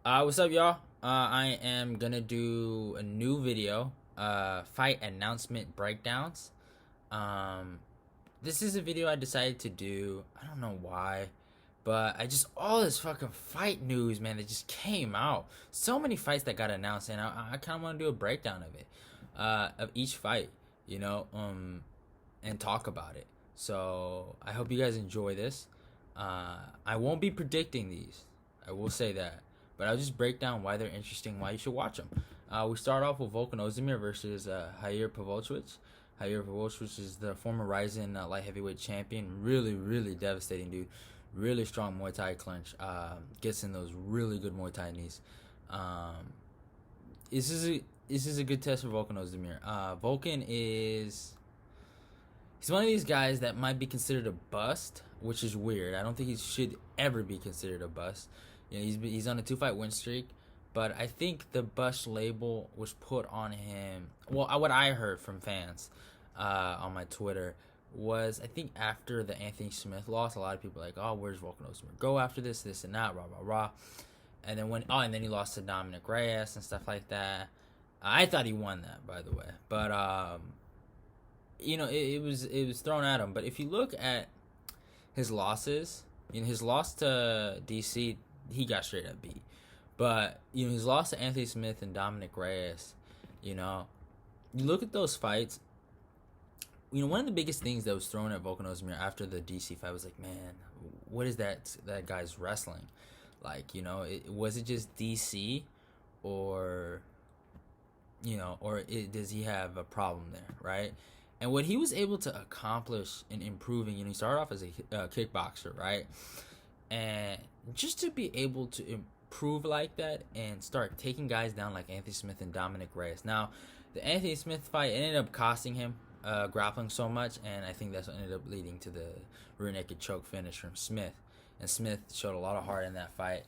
What's up, y'all? I am gonna do a new video, fight announcement breakdowns. Um, this is a video I decided to do. I don't know why, but all this fucking fight news, man, that just came out. So many fights that got announced, and I kind of want to do a breakdown of it, of each fight, and talk about it. So I hope you guys enjoy this. I won't be predicting these. I will say that. But I'll just break down why they're interesting, why you should watch them. We start off with Ozedemir versus Jair Pavlovich. Jair Pavlovich is the former Ryzen light heavyweight champion. Really, really devastating dude. Really strong Muay Thai clinch. Gets in those really good Muay Thai knees. This is a good test for Ozedemir. Volkan is... He's one of these guys that might be considered a bust, which is weird. I don't think he should ever be considered a bust. He's on a 2-fight win streak, but I think the bust label was put on him. Well, what I heard from fans on my Twitter was, I think after the Anthony Smith loss, a lot of people were like, oh, where's Volkanovski? Go after this and that, rah rah rah. And then and then he lost to Dominic Reyes and stuff like that. I thought he won that, by the way, but it was thrown at him. But if you look at his losses, his loss to DC, he got straight up beat. But, his loss to Anthony Smith and Dominic Reyes, you look at those fights, one of the biggest things that was thrown at Volkanovski after the DC fight was like, man, what is that guy's wrestling? Like, was it just DC or, does he have a problem there, right? And what he was able to accomplish in improving, he started off as a kickboxer, right? And just to be able to improve like that and start taking guys down like Anthony Smith and Dominic Reyes. Now, the Anthony Smith fight ended up costing him grappling so much, and I think that's what ended up leading to the rear naked choke finish from Smith. And Smith showed a lot of heart in that fight,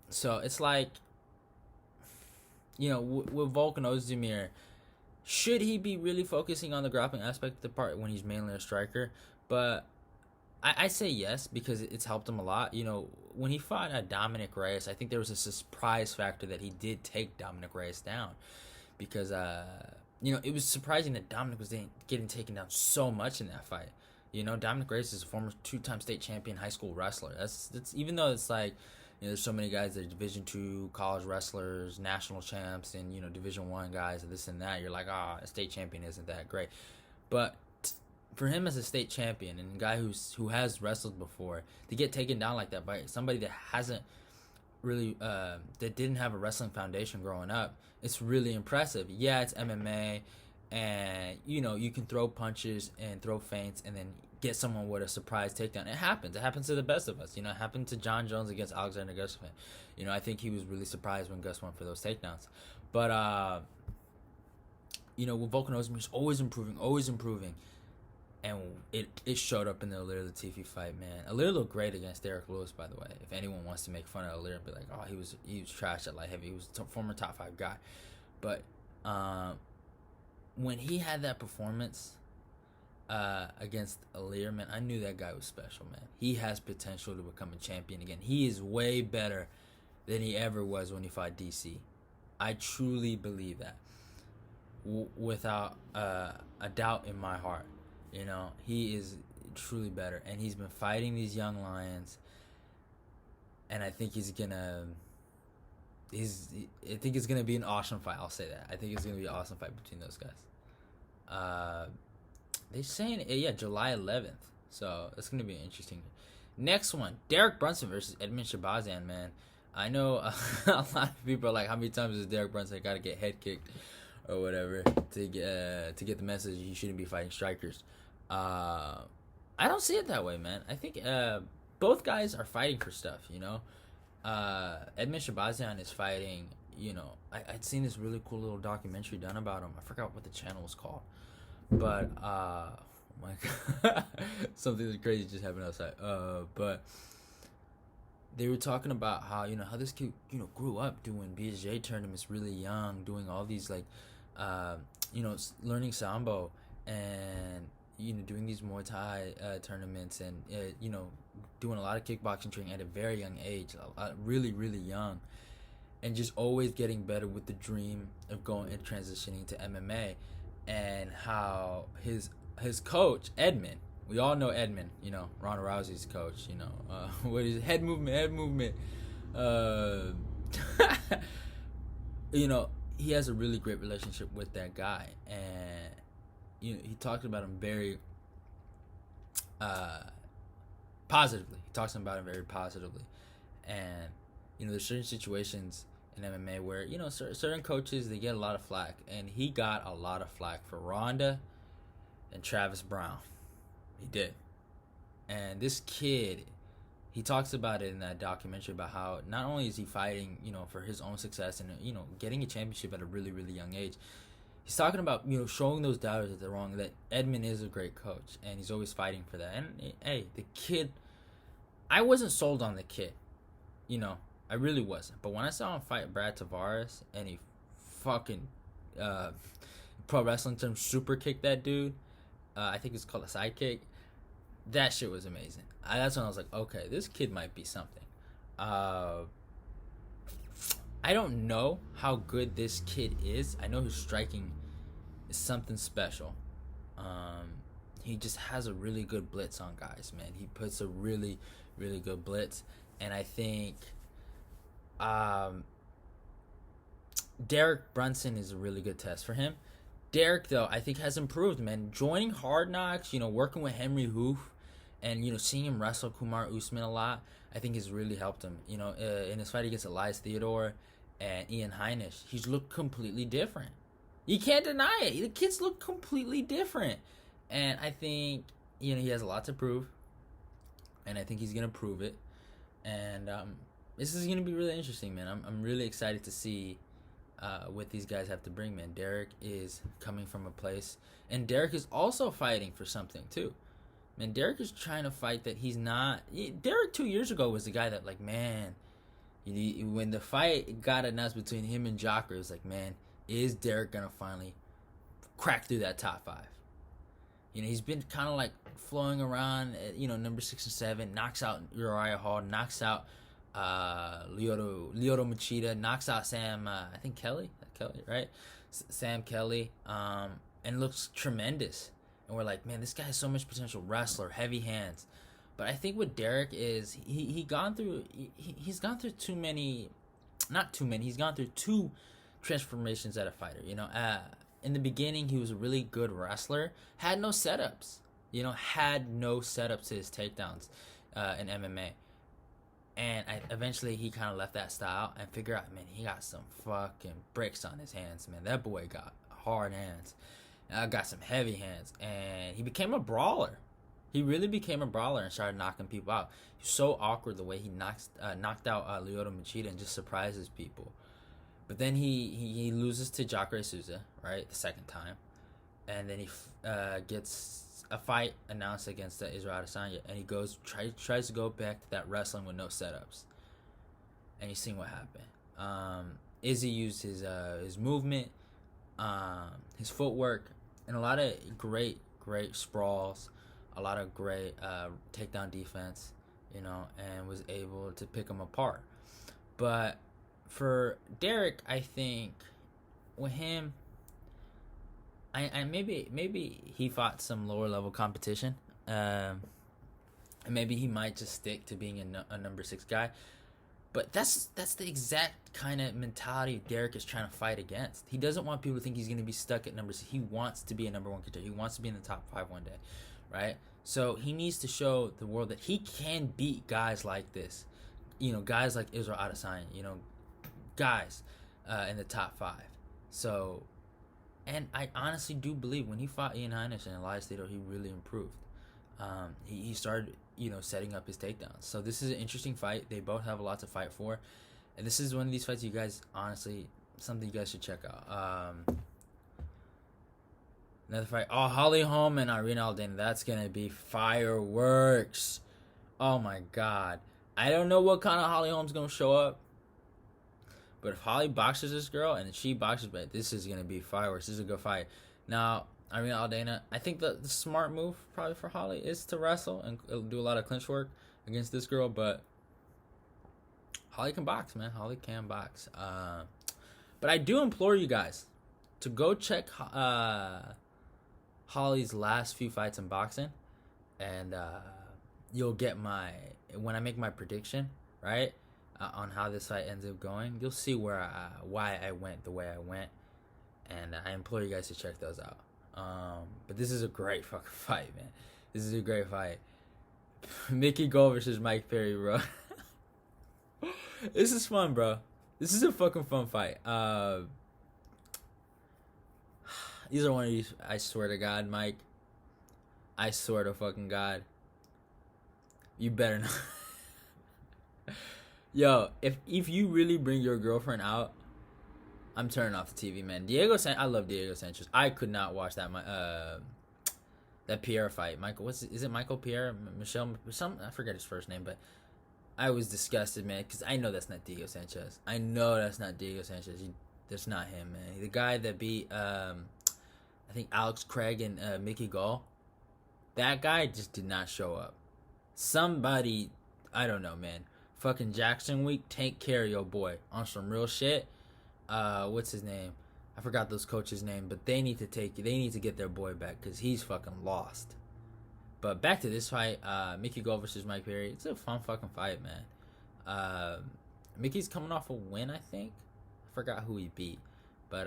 So it's like, with Volkan Ozdemir, should he be really focusing on the grappling aspect of the part when he's mainly a striker? But I say yes, because it's helped him a lot. When he fought Dominic Reyes, I think there was a surprise factor that he did take Dominic Reyes down. Because, it was surprising that Dominic was getting taken down so much in that fight. Dominic Reyes is a former 2-time state champion high school wrestler. That's even though it's like, there's so many guys that are Division II college wrestlers, national champs, and, Division I guys, and this and that. You're like, a state champion isn't that great. But for him as a state champion and a guy who has wrestled before, to get taken down like that by somebody that hasn't really that didn't have a wrestling foundation growing up, it's really impressive. Yeah, it's MMA, and you can throw punches and throw feints and then get someone with a surprise takedown. It happens to the best of us. It happened to John Jones against Alexander Gustafsson. I think he was really surprised when Gus went for those takedowns. But with Volkanovski, he's always improving. And it showed up in the Alir Latifi fight, man. Alir looked great against Derek Lewis, by the way. If anyone wants to make fun of Alir and be like, oh, he was trash at light heavy. He was a former top 5 guy. But when he had that performance against Alir, man, I knew that guy was special, man. He has potential to become a champion again. He is way better than he ever was when he fought DC. I truly believe that, without a doubt in my heart. He is truly better, and he's been fighting these young lions, and I think I think it's gonna be an awesome fight. I'll say that. I think it's gonna be an awesome fight between those guys. They're saying July 11th, so it's gonna be interesting. Next one, Derek Brunson versus Edmen Shahbazyan, man. I know a lot of people are like, how many times does Derek Brunson got to get head kicked or whatever to get the message he shouldn't be fighting strikers? I don't see it that way, man. I think both guys are fighting for stuff, Edmen Shahbazyan is fighting, I'd seen this really cool little documentary done about him. I forgot what the channel was called. But, oh my God, something crazy just happened outside. But they were talking about how, how this kid, grew up doing BSJ tournaments really young, doing all these, like, learning Sambo, and, doing these Muay Thai tournaments and doing a lot of kickboxing training at a very young age, really really young, and just always getting better with the dream of going and transitioning to MMA, and how his coach Edmen, we all know Edmen, Ronda Rousey's coach, what is head movement, he has a really great relationship with that guy, and he talks about him very positively. He talks about him very positively, and there's certain situations in MMA where certain coaches, they get a lot of flack, and he got a lot of flack for Ronda and Travis Brown. He did, and this kid, he talks about it in that documentary about how not only is he fighting, for his own success and getting a championship at a really really young age. He's talking about showing those doubters that they're wrong, that Edmen is a great coach and he's always fighting for that. And hey, the kid, I wasn't sold on the kid, I really wasn't. But when I saw him fight Brad Tavares and he fucking pro wrestling term super kicked that dude, I think it's called a sidekick. That shit was amazing. That's when I was like, okay, this kid might be something. I don't know how good this kid is. I know his striking is something special. He just has a really good blitz on guys, man. He puts a really, really good blitz. And I think Derek Brunson is a really good test for him. Derek, though, I think has improved, man. Joining Hard Knocks, working with Henry Hoof, and, seeing him wrestle Kamaru Usman a lot, I think has really helped him. In his fight against Elias Theodore and Ian Heinisch, he's looked completely different. You can't deny it. The kids look completely different. And I think, he has a lot to prove. And I think he's going to prove it. And this is going to be really interesting, man. I'm really excited to see what these guys have to bring, man. Derek is coming from a place. And Derek is also fighting for something, too. Man, Derek is trying to fight that he's not... Derek 2 years ago was the guy that, when the fight got announced between him and Jocker, it was like, man, is Derek going to finally crack through that top 5? He's been kind of flowing around at, number 6 and 7, knocks out Uriah Hall, knocks out Lyoto Machida, knocks out Sam, I think Kelly, right? Sam Kelly, and looks tremendous. And we're like, man, this guy has so much potential. Wrestler, heavy hands. But I think what Derek is, he's gone through too many, not too many. He's gone through 2 transformations as a fighter. In the beginning, he was a really good wrestler. Had no setups. Had no setups to his takedowns in MMA. And eventually, he kind of left that style and figured out, man, he got some fucking bricks on his hands, man. That boy got hard hands. Got some heavy hands. And he became a brawler. He really became a brawler and started knocking people out. He's so awkward the way he knocked out Lyoto Machida and just surprises people. But then he loses to Jacare Souza, right, the second time. And then he gets a fight announced against Israel Adesanya. And he tries to go back to that wrestling with no setups. And you've seen what happened. Izzy used his movement, his footwork, and a lot of great sprawls. A lot of great takedown defense, and was able to pick them apart. But for Derek, I think with him, I maybe he fought some lower level competition, and maybe he might just stick to being a number 6 guy. But that's the exact kind of mentality Derek is trying to fight against. He doesn't want people to think he's going to be stuck at number 6. He wants to be a number 1 contender. He wants to be in the top 5 one day. Right? So he needs to show the world that he can beat guys like this. Guys like Israel Adesanya, guys in the top 5. So, and I honestly do believe when he fought Ian Heinisch and Elias Theodore, he really improved. He started, setting up his takedowns. So this is an interesting fight. They both have a lot to fight for. And this is one of these fights you guys, honestly, something you guys should check out. Another fight. Oh, Holly Holm and Irene Aldana. That's going to be fireworks. Oh, my God. I don't know what kind of Holly Holm's going to show up. But if Holly boxes this girl and she boxes, but this is going to be fireworks. This is a good fight. Now, I mean, Aldana. I think the smart move probably for Holly is to wrestle and do a lot of clinch work against this girl, but Holly can box, man. Holly can box. But I do implore you guys to go check Holly's last few fights in boxing, and you'll get when I make my prediction, right, on how this fight ends up going. You'll see why I went the way I went, and I implore you guys to check those out. But this is a great fucking fight, man. This is a great fight. Mickey Gall versus Mike Perry, bro. This is fun, bro. This is a fucking fun fight. These are one of these. I swear to God, Mike. I swear to fucking God. You better not. Yo, if you really bring your girlfriend out, I'm turning off the TV, man. I love Diego Sanchez. I could not watch that Pierre fight. Michael, is it Michael Pierre? Michelle, I forget his first name, but I was disgusted, man, because I know that's not Diego Sanchez. I know that's not Diego Sanchez. That's not him, man. The guy that beat, I think, Alex Craig and Mickey Gall, that guy just did not show up. Somebody, I don't know, man. Fucking Jackson Week, take care of your boy on some real shit. What's his name? I forgot those coaches' name, but they need to get their boy back because he's fucking lost. But back to this fight, Mickey Gall versus Mike Perry. It's a fun fucking fight, man. Mickey's coming off a win, I think. I forgot who he beat, but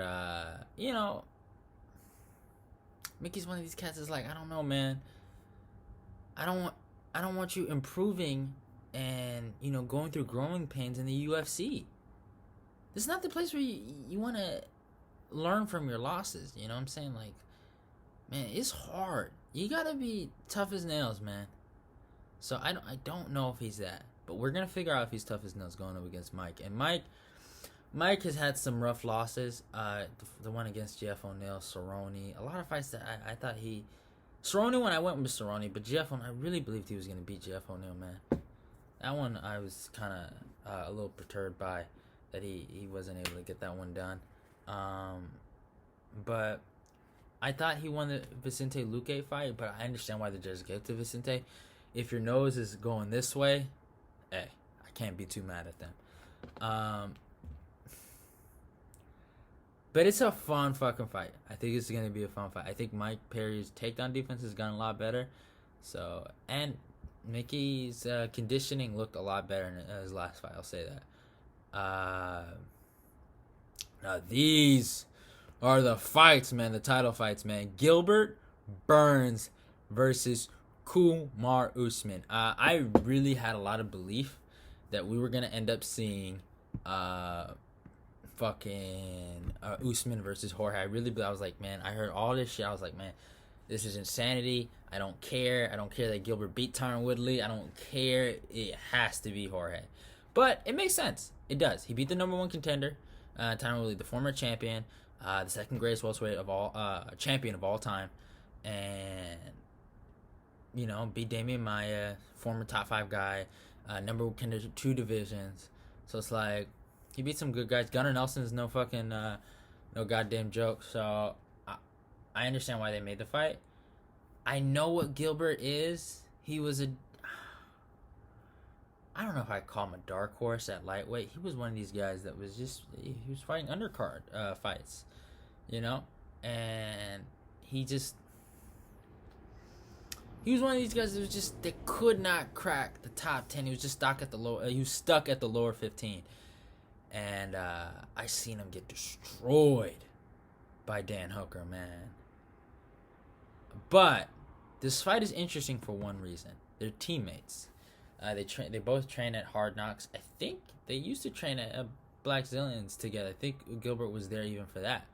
Mickey's one of these cats. Is like, I don't know, man. I don't want you improving and going through growing pains in the UFC. This is not the place where you want to learn from your losses. You know what I'm saying? Like, man, it's hard. You gotta be tough as nails, man. So I don't know if he's that, but we're gonna figure out if he's tough as nails going up against Mike. And Mike has had some rough losses. The one against Jeff O'Neal, Cerrone, a lot of fights that I thought Cerrone when I went with Cerrone, but Jeff O'Neal, I really believed he was gonna beat Jeff O'Neal, man. That one I was kind of a little perturbed by that he wasn't able to get that one done. But I thought he won the Vicente Luque fight, but I understand why the judges gave it to Vicente. If your nose is going this way, hey, I can't be too mad at them. But it's a fun fucking fight. I think it's going to be a fun fight. I think Mike Perry's takedown defense has gotten a lot better. So, and Mickey's conditioning looked a lot better in his last fight. I'll say that. Now these are the fights, man. The title fights, man. Gilbert Burns versus Kamaru Usman. I really had a lot of belief that we were gonna end up seeing Usman versus Jorge. I was like, man, I heard all this shit. I was like, man, this is insanity. I don't care. I don't care that Gilbert beat Tyron Woodley. I don't care. It has to be Jorge. But it makes sense. It does. He beat the number one contender, Tyron Woodley, the former champion, the second greatest welterweight of all, champion of all time, and beat Damian Maia, former top 5 guy, number one contender, 2 divisions. So it's like he beat some good guys. Gunnar Nelson's no fucking no goddamn joke. So I understand why they made the fight. I know what Gilbert is. He was I don't know if I call him a dark horse at lightweight. He was one of these guys that was he was fighting undercard fights, and he was one of these guys that they could not crack the top 10. He was just stuck at the lower 15, and I seen him get destroyed by Dan Hooker, man. But this fight is interesting for one reason. They're teammates. They both train at Hard Knocks. I think they used to train at Black Zillions together. I think Gilbert was there even for that.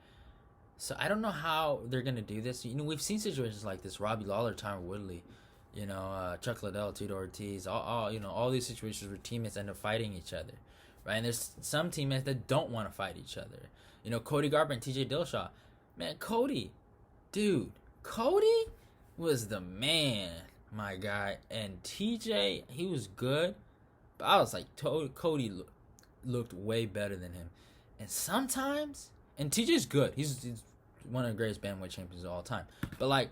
So I don't know how they're gonna do this. We've seen situations like this: Robbie Lawler, Tyron Woodley, Chuck Liddell, Tito Ortiz. All these situations where teammates end up fighting each other, right? And there's some teammates that don't want to fight each other. Cody Garbrandt and T.J. Dillashaw. Man, Cody was the man. My guy. And TJ, he was good, but I was like, Cody looked way better than him. And sometimes, and TJ's good. He's one of the greatest bantamweight champions of all time. But like,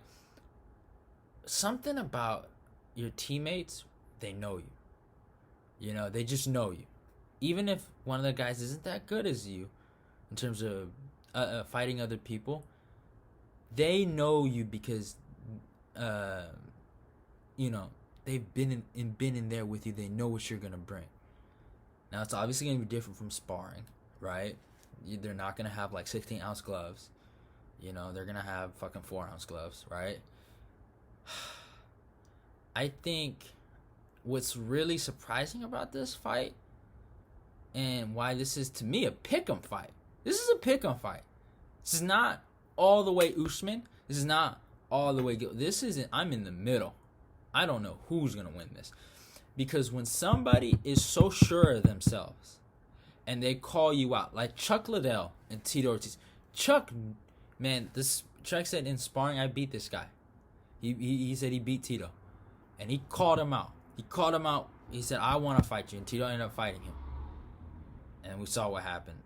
something about your teammates, they know you. You know, they just know you. Even if one of the guys isn't that good as you in terms of fighting other people, they know you because, you know, they've been in there with you. They know what you're gonna bring. Now it's obviously gonna be different from sparring, right? They're not gonna have like 16-ounce gloves. You know, they're gonna have fucking 4-ounce gloves, right? I think what's really surprising about this fight, and why this is to me a pick'em fight. This is a pick'em fight. This is not all the way Usman. This is not all the way Gil. This isn't. I'm in the middle. I don't know who's gonna win this, because when somebody is so sure of themselves, and they call you out, like Chuck Liddell and Tito Ortiz. Chuck said in sparring, I beat this guy. He said he beat Tito, and he called him out. He said, I want to fight you, and Tito ended up fighting him. And we saw what happened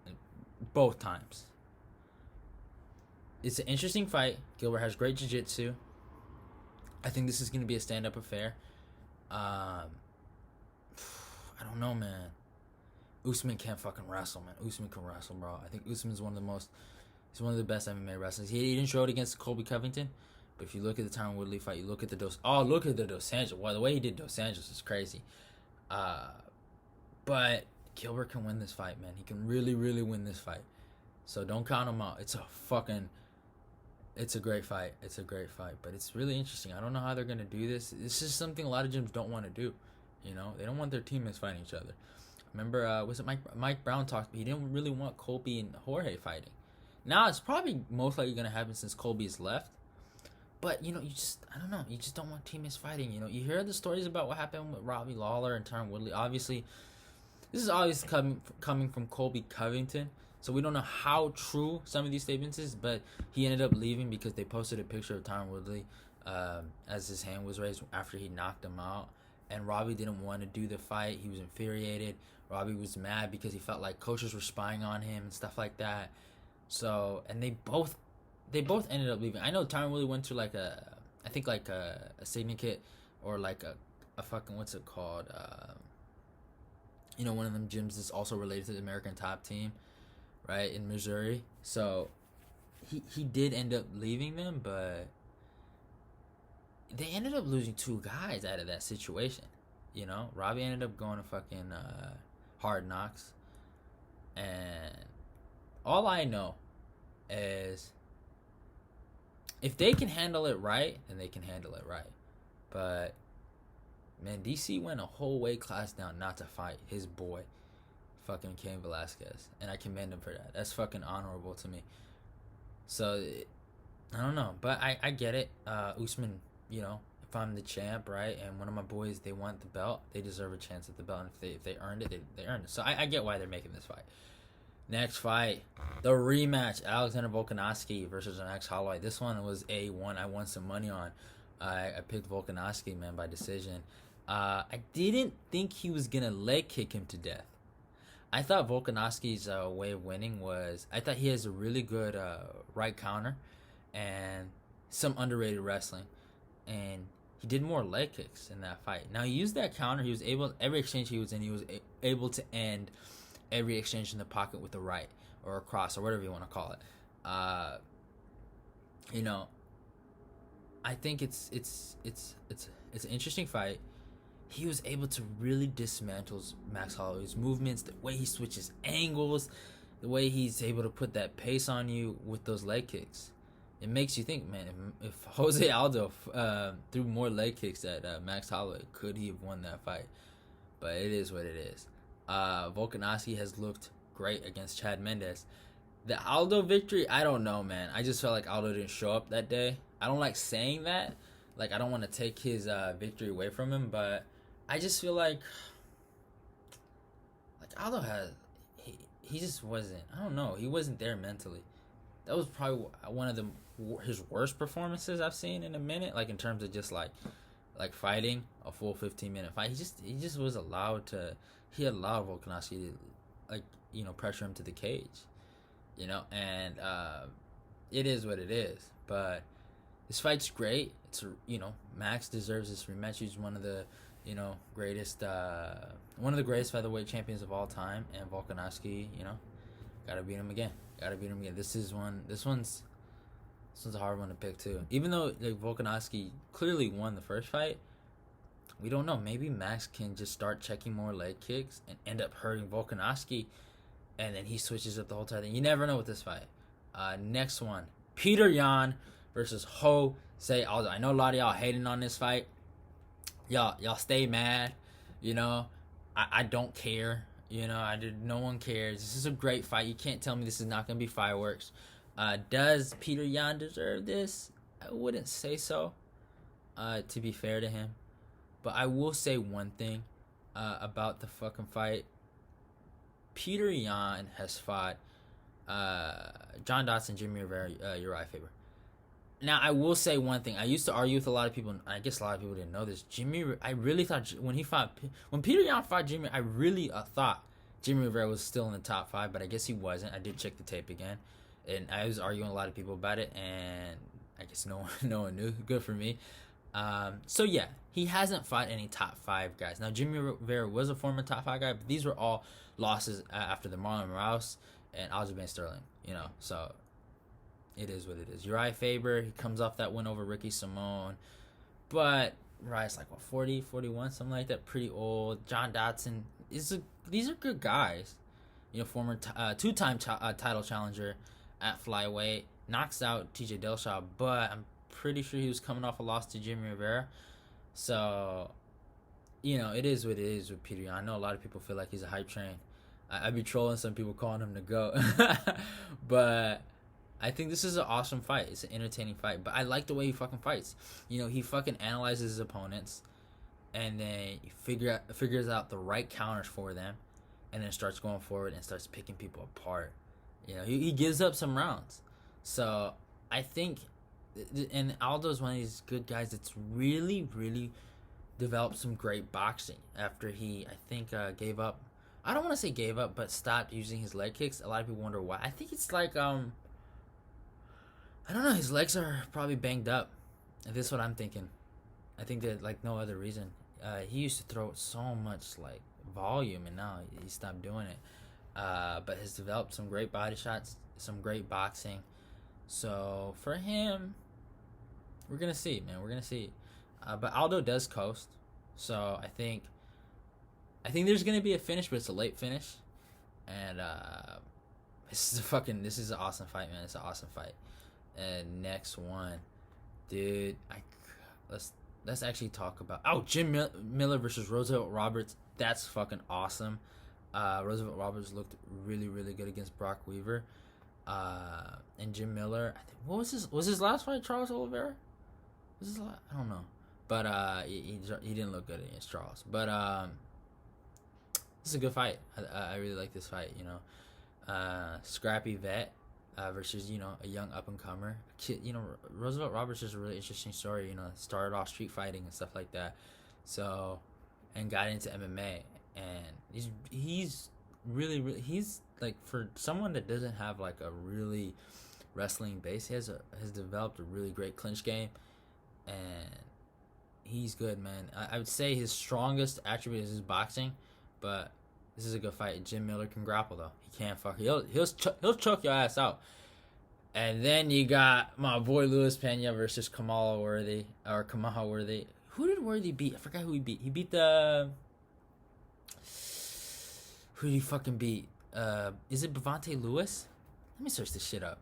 both times. It's an interesting fight. Gilbert has great jiu-jitsu. I think this is going to be a stand-up affair. I don't know, man. Usman can't fucking wrestle, man. Usman can wrestle, bro. I think Usman's he's one of the best MMA wrestlers. He didn't show it against Colby Covington, but if you look at the Tyron Woodley fight, you look at the Dos Anjos. Well, the way he did Dos Anjos is crazy. But Gilbert can win this fight, man. He can really, really win this fight. So don't count him out. It's a great fight. It's a great fight, but it's really interesting. I don't know how they're gonna do this. This is something a lot of gyms don't want to do. You know, they don't want their teammates fighting each other. Remember, was it Mike Brown talked? He didn't really want Colby and Jorge fighting. Now it's probably most likely gonna happen since Colby's left. But you know, I don't know. You just don't want teammates fighting. You know, you hear the stories about what happened with Robbie Lawler and Tyron Woodley. Obviously, this is always coming from Colby Covington. So we don't know how true some of these statements is, but he ended up leaving because they posted a picture of Tyron Woodley as his hand was raised after he knocked him out. And Robbie didn't want to do the fight. He was infuriated. Robbie was mad because he felt like coaches were spying on him and stuff like that. So, and they both ended up leaving. I know Tyron Woodley went to like a syndicate or like a fucking, what's it called? You know, one of them gyms that's also related to the American Top Team, right, in Missouri. So he did end up leaving them, but they ended up losing two guys out of that situation. You know, Robbie ended up going to fucking Hard Knocks, and all I know is if they can handle it right, then they can handle it right. But man, DC went a whole weight class down not to fight his boy, fucking Cain Velasquez, and I commend him for that. That's fucking honorable to me. So I don't know, but I get it. Usman, you know, if I'm the champ, right, and one of my boys, they want the belt, they deserve a chance at the belt, and if they earned it, they earned it. So I get why they're making this fight. Next fight, the rematch, Alexander Volkanovski versus Max Holloway. This one was A1. I won some money on. I picked Volkanovski, man, by decision. I didn't think he was going to leg kick him to death. I thought Volkanovski's way of winning was, I thought he has a really good right counter and some underrated wrestling. And he did more leg kicks in that fight. Now, he used that counter. He was able, every exchange he was in, he was able to end every exchange in the pocket with a right or a cross or whatever you want to call it. You know, I think it's an interesting fight. He was able to really dismantle Max Holloway's movements, the way he switches angles, the way he's able to put that pace on you with those leg kicks. It makes you think, man, if Jose Aldo threw more leg kicks at Max Holloway, could he have won that fight? But it is what it is. Volkanovski has looked great against Chad Mendes. The Aldo victory, I don't know, man. I just felt like Aldo didn't show up that day. I don't like saying that. Like, I don't want to take his victory away from him, but I just feel like Aldo he just wasn't, I don't know, he wasn't there mentally. That was probably one of his worst performances I've seen in a minute, like in terms of just like fighting a full 15-minute fight. He just was allowed to, he allowed Volkanovski to, like, you know, pressure him to the cage, you know, and it is what it is. But this fight's great. It's Max deserves this rematch. He's one of the greatest featherweight champions of all time, and Volkanovski, gotta beat him again. This one's a hard one to pick too. Even though Volkanovski clearly won the first fight, we don't know. Maybe Max can just start checking more leg kicks and end up hurting Volkanovski, and then he switches up the whole time. You never know with this fight. Next one, Petr Yan versus Jose Aldo. I know a lot of y'all hating on this fight. Y'all stay mad. I don't care. No one cares. This is a great fight. You can't tell me this is not gonna be fireworks. Does Petr Yan deserve this? I wouldn't say so. To be fair to him, but I will say one thing about the fucking fight. Petr Yan has fought John Dodson, Jimmy Rivera, Uriah Faber. Now, I will say one thing. I used to argue with a lot of people, and I guess a lot of people didn't know this. I really thought when Petr Yan fought Jimmy, I really thought Jimmy Rivera was still in the top 5, but I guess he wasn't. I did check the tape again, and I was arguing with a lot of people about it, and I guess no one knew. Good for me. So yeah, he hasn't fought any top 5 guys. Now, Jimmy Rivera was a former top 5 guy, but these were all losses after the Marlon Moraes and Aljamain Sterling. So it is what it is. Uriah Faber, he comes off that win over Ricky Simone, but Uriah's like 40, 41, something like that, pretty old. John Dodson these are good guys. Former two-time title challenger at flyweight, knocks out TJ Dillashaw, but I'm pretty sure he was coming off a loss to Jimmy Rivera. So, it is what it is with Petr Yan. I know a lot of people feel like he's a hype train. I'd be trolling some people calling him the GOAT. But I think this is an awesome fight. It's an entertaining fight. But I like the way he fucking fights. He fucking analyzes his opponents, and then he figures out the right counters for them, and then starts going forward and starts picking people apart. He gives up some rounds. So I think, and Aldo's one of these good guys that's really, really developed some great boxing after he, I think, gave up. I don't want to say gave up, but stopped using his leg kicks. A lot of people wonder why. I think it's like, I don't know, his legs are probably banged up. And this is what I'm thinking. I think that, like, no other reason. He used to throw so much, like, volume, and now he stopped doing it. But has developed some great body shots, some great boxing. So, for him, we're going to see, man. We're going to see. But Aldo does coast. So, I think there's going to be a finish, but it's a late finish. And this is an awesome fight, man. It's an awesome fight. And next one, dude, let's actually talk about Jim Miller versus Roosevelt Roberts. That's fucking awesome. Roosevelt Roberts looked really, really good against Brock Weaver. And Jim Miller, I think, was his last fight Charles Oliveira? I don't know, but he didn't look good against Charles. But this is a good fight. I really like this fight. Scrappy vet versus a young up and comer kid. Roosevelt Roberts is a really interesting story. Started off street fighting and stuff like that, so and got into MMA, and he's really, really, he's like, for someone that doesn't have like a really wrestling base, he has developed a really great clinch game, and he's good, man. I would say his strongest attribute is his boxing, but this is a good fight. Jim Miller can grapple though. He can't he'll choke your ass out. And then you got my boy Luis Pena versus Kamaru Worthy. Who did Worthy beat? I forgot who he beat. He beat who did he fucking beat? Is it Bavante Lewis? Let me search this shit up.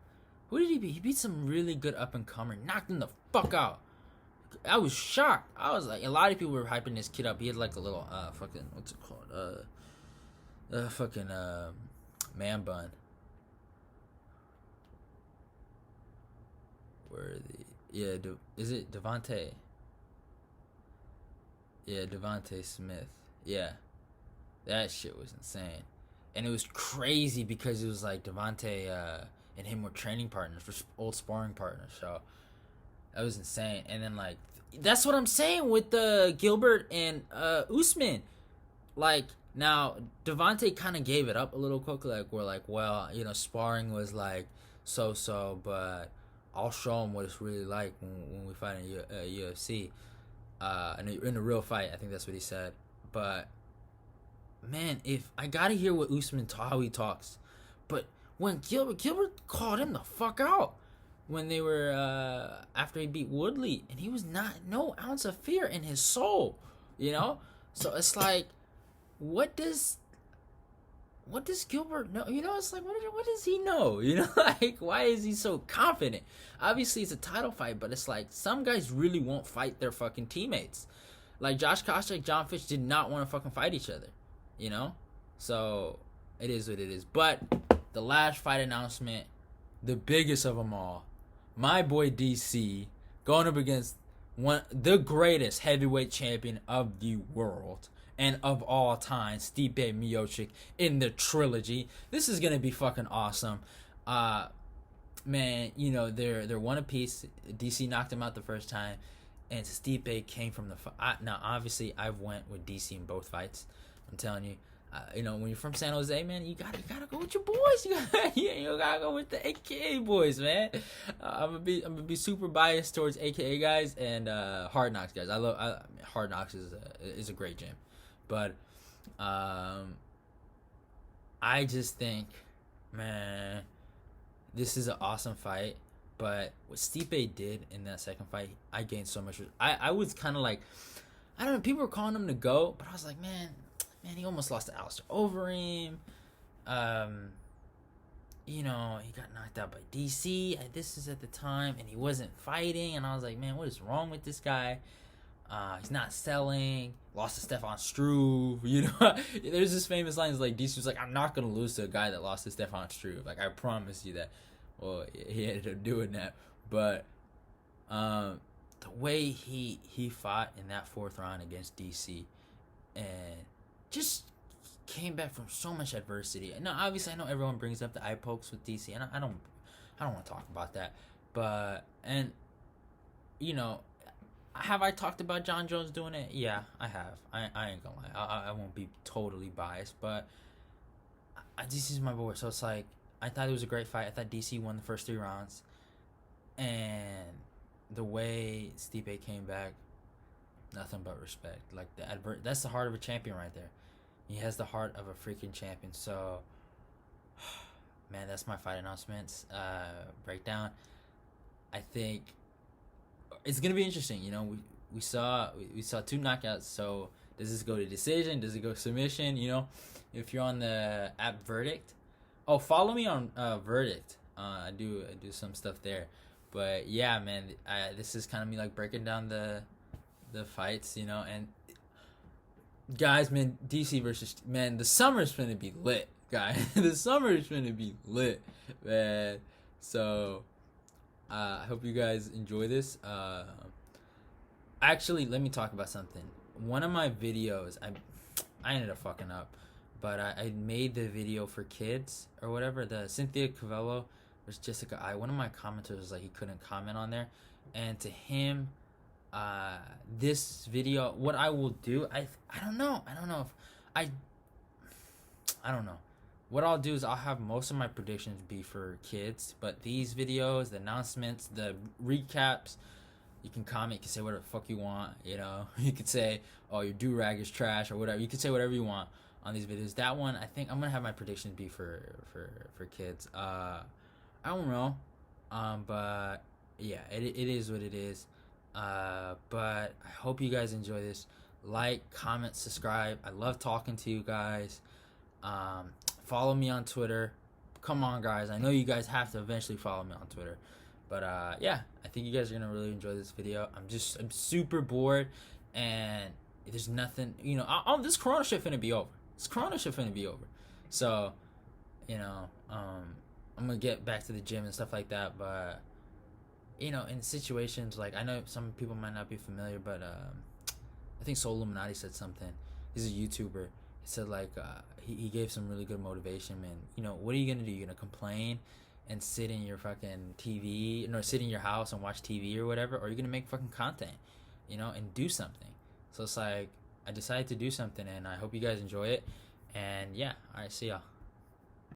Who did he beat? He beat some really good up and comer. Knocked him the fuck out. I was shocked. I was like, a lot of people were hyping this kid up. He had like a little fucking, what's it called? Man bun. Worthy. Yeah, is it Devontae? Yeah, Devontae Smith. Yeah. That shit was insane. And it was crazy because it was like Devontae and him were training partners, old sparring partners. So that was insane. And then, like, that's what I'm saying with Gilbert and Usman. Like, now, Devontae kind of gave it up a little quick. Like, we're like, well, sparring was like so-so, but I'll show him what it's really like when we fight in UFC, in a real fight. I think that's what he said. But man, if I gotta hear what Usman how he talks, but when Gilbert called him the fuck out when they were after he beat Woodley, and he was no ounce of fear in his soul, you know. So it's like, what does Gilbert know? You know, it's like, what does he know? You know, like, why is he so confident? Obviously, it's a title fight, but it's like, some guys really won't fight their fucking teammates. Like, Josh Koscheck, John Fitch did not want to fucking fight each other, you know? So, it is what it is. But, the last fight announcement, the biggest of them all, my boy DC, going up against the greatest heavyweight champion of the world and of all time, Stipe Miocic, in the trilogy. This is gonna be fucking awesome. Man, you know, they're one apiece. DC knocked him out the first time, and Stipe came from the now obviously I've went with DC in both fights. I'm telling you, you know, when you're from San Jose, man, you gotta go with your boys. You gotta go with the AKA boys, man. I'm gonna be super biased towards AKA guys and Hard Knocks guys. Hard Knocks is a great gym. But I just think, man, this is an awesome fight. But what Stipe did in that second fight, I gained so much. I was kind of like, I don't know, people were calling him to go, but I was like, man, he almost lost to Alistair Overeem. You know, he got knocked out by DC. This is at the time, and he wasn't fighting. And I was like, man, what is wrong with this guy? He's not selling. Lost to Stefan Struve. You know, there's this famous line. It's like, DC was like, I'm not gonna lose to a guy that lost to Stefan Struve. Like, I promise you that. Well, he ended up doing that. But the way he fought in that fourth round against DC, and just came back from so much adversity. Now, obviously, I know everyone brings up the eye pokes with DC, and I don't want to talk about that. But, and you know, have I talked about John Jones doing it? Yeah, I have. I ain't gonna lie. I won't be totally biased, but DC's my boy. So it's like, I thought it was a great fight. I thought DC won the first 3 rounds, and the way Stipe came back, nothing but respect. Like, that's the heart of a champion right there. He has the heart of a freaking champion. So, man, that's my fight announcements breakdown. I think it's gonna be interesting. You know, we saw 2 knockouts. So does this go to decision? Does it go submission? You know, if you're on the app Verdict, follow me on Verdict. I do some stuff there. But yeah, man, this is kind of me like breaking down the fights. You know, and guys, man, DC versus, man, the summer's finna be lit, guys. The summer's finna be lit, man. So I hope you guys enjoy this. Actually, let me talk about something. One of my videos, I ended up fucking up, but I made the video for kids or whatever. The Cynthia Cavello versus Jessica I. One of my commenters was like, he couldn't comment on there, and to him, this video, what I will do, I don't know what I'll do is I'll have most of my predictions be for kids, but these videos, the announcements, the recaps, you can comment, you can say whatever the fuck you want, you know. You could say, oh, your do-rag is trash or whatever. You could say whatever you want on these videos. That one, I think I'm gonna have my predictions be for kids. I don't know, but yeah, it is what it is. But I hope you guys enjoy this. Like, comment, subscribe. I love talking to you guys. Follow me on Twitter. Come on, guys. I know you guys have to eventually follow me on Twitter. But yeah, I think you guys are gonna really enjoy this video. I'm super bored, and there's nothing. You know, this Corona shit finna be over. So, you know, I'm gonna get back to the gym and stuff like that. But you know, in situations like, I know some people might not be familiar, but I think Soul Illuminati said something. He's a YouTuber. He said like he gave some really good motivation, man. You know, what are you gonna do? You're gonna complain and sit in your fucking TV, or sit in your house and watch TV or whatever, or you're gonna make fucking content, you know, and do something. So it's like, I decided to do something, and I hope you guys enjoy it. And yeah, all right, see y'all.